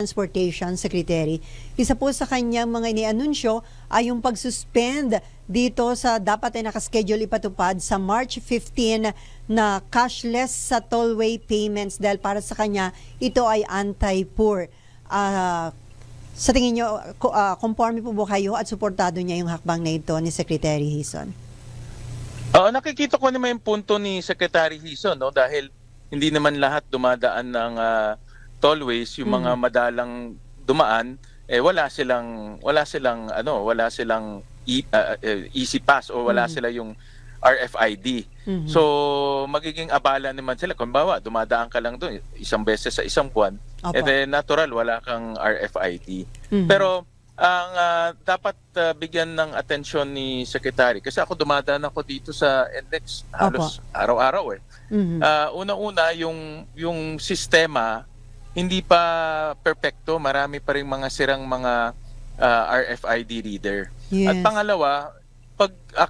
Transportation Secretary. Isa po sa kanyang mga inianunsyo ay yung pag-suspend dito sa dapat ay nakaschedule ipatupad sa March 15 na cashless sa tollway payments dahil para sa kanya ito ay anti-poor. Sa tingin nyo, conforme po ba kayo at suportado niya yung hakbang na ito ni Secretary Hison? Nakikita ko naman yung punto ni Secretary Hison, no? Dahil hindi naman lahat dumadaan ng tollways, yung mga madalang dumaan, wala silang easy pass o wala sila yung RFID. So magiging abala naman sila kung bawa dumadaan ka lang doon isang beses sa isang buwan, then natural wala kang RFID. Pero ang dapat bigyan ng atensyon ni Secretary, kasi ako dumadaan ako dito sa NLEX halos araw-araw Una-una yung sistema hindi pa perpekto, marami pa ring mga sirang mga RFID reader. Yes. At pangalawa,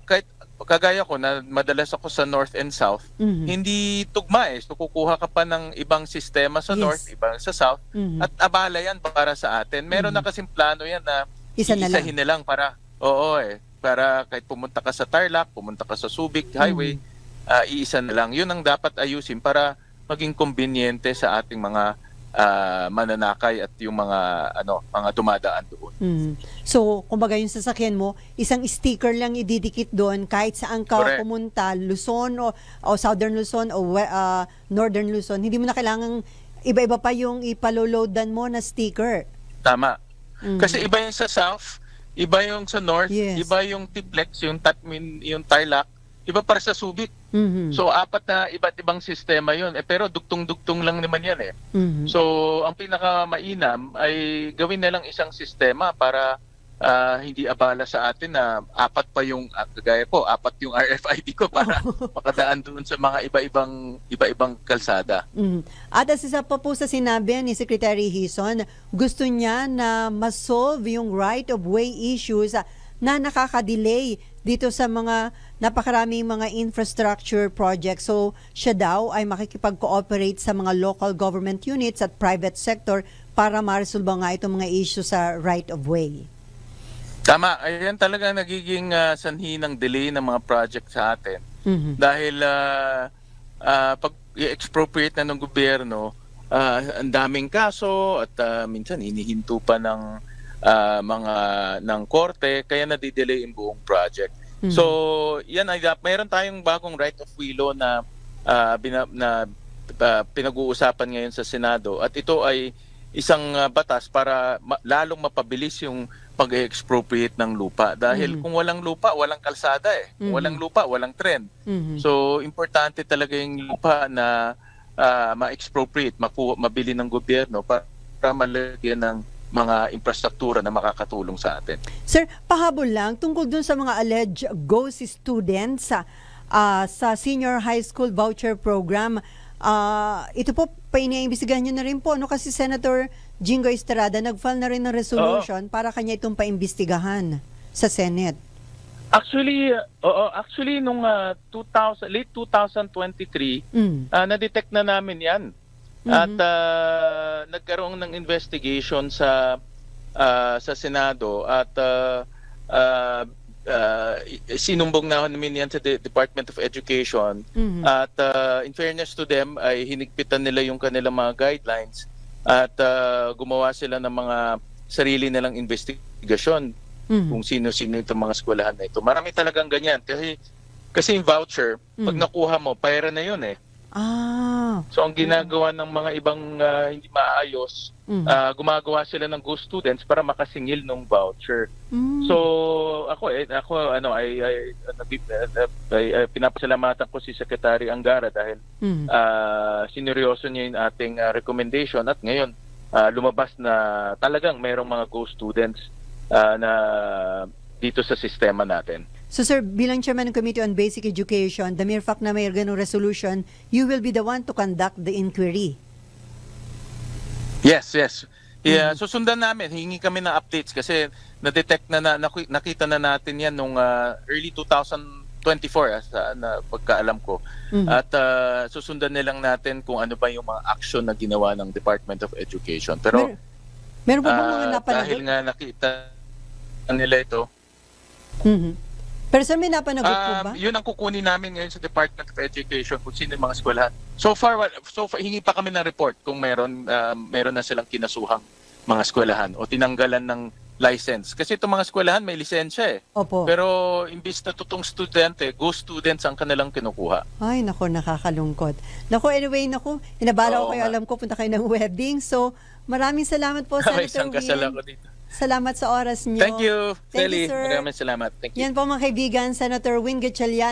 kahit kagaya ko na madalas ako sa North and South, hindi tugma So kukuha ka pa ng ibang sistema sa North, ibang sa South, at abala yan para sa atin. Meron na kasing plano yan na isahin na lang para, para kahit pumunta ka sa Tarlac, pumunta ka sa Subic Highway, iisa na lang. Yun ang dapat ayusin para maging kombinyente sa ating mga mananakay at yung mga dumadaan doon. So, kumbaga yung sasakyan mo, isang sticker lang ididikit doon kahit saan ka pumunta, Luzon o Southern Luzon o Northern Luzon. Hindi mo na kailangang iba-iba pa yung ipaloloadan mo na sticker. Tama. Kasi iba yung sa South, iba yung sa North, iba yung Tiplex, yung Tarlac, iba para sa Subic. So apat na iba't ibang sistema yun. Pero dugtong-dugtong lang naman yan So ang pinakamainam ay gawin na lang isang sistema para hindi abala sa atin na apat pa yung, gaya ko, apat yung RFID ko para makadaan doon sa mga iba-ibang kalsada. At as isa pa po sa sinabi ni Secretary Hison, gusto niya na ma-solve yung right-of-way issues na nakaka-delay dito sa mga napakaraming mga infrastructure projects. So siya daw ay makikipag-cooperate sa mga local government units at private sector para ma-resolve nga itong mga issue sa right-of-way. Tama. Ayan talaga nagiging sanhi ng delay ng mga project sa atin. Dahil pag i-expropriate na ng gobyerno, ang daming kaso at minsan hinihinto pa ng ng korte, kaya nadidelay yung buong project. So, yan ay mayroon tayong bagong right of way law na pinag-uusapan ngayon sa Senado, at ito ay isang batas para lalong mapabilis yung pag-expropriate ng lupa. Dahil kung walang lupa, walang kalsada Kung walang lupa, walang tren. So, importante talaga yung lupa na ma-expropriate, mabili ng gobyerno para malagyan ng mga infrastruktura na makakatulong sa atin. Sir, pahabol lang tungkol dun sa mga alleged ghost students sa senior high school voucher program. Ito po, painiimbestigahan nyo na rin po, kasi Senator Jingo Estrada nag-file na rin ng resolution para kanya itong paimbestigahan sa Senate. Actually, nung late 2023, na-detect na namin yan. At nagkaroon ng investigation sa Senado at sinumbong na namin yan sa Department of Education. At in fairness to them, ay hinigpitan nila yung kanilang mga guidelines at gumawa sila ng mga sarili nilang investigasyon kung sino-sino itong mga eskwelahan na ito. Marami talagang ganyan. Kasi yung voucher, pag nakuha mo, pera na yun So ang ginagawa ng mga ibang hindi maayos, gumagawa sila ng ghost students para makasingil ng voucher. So ako pinapasalamatan ko si Secretary Angara dahil sineryoso niya yung ating recommendation, at ngayon lumabas na talagang mayroong mga ghost students na dito sa sistema natin. So sir, bilang chairman ng Committee on Basic Education, the mere fact na may ganung resolution, you will be the one to conduct the inquiry. Yes. Yeah, susundan namin, hingi kami ng updates kasi na-detect nakita na natin yan nung early 2024 na pagkaalam ko. At susundan nilang natin kung ano ba yung mga action na ginawa ng Department of Education. Pero Meron pa bang mga napanagot? Dahil nga nakita nila ito. Mhm. Pero sir, may napanagot po ba? Yun ang kukunin namin ngayon sa Department of Education kung sino yung mga eskwelahan. So far, hingi pa kami ng report kung meron na silang kinasuhang mga eskwelahan o tinanggalan ng license. Kasi itong mga eskwelahan may lisensya eh. Opo. Pero imbis na tutong estudyante, ghost students ang kanilang kinukuha. Ay, nako, nakakalungkot. Nako, anyway, nako, inabala ko Oo kayo, nga. alam ko, punta kayo ng wedding. So, maraming salamat po, May Senator isang kasal Win. ako dito. Salamat sa oras niyo. Thank you, Thank Feli. you, sir. Maraming salamat. Thank you. Yan po mga kaibigan, Senator Win Gatchalian.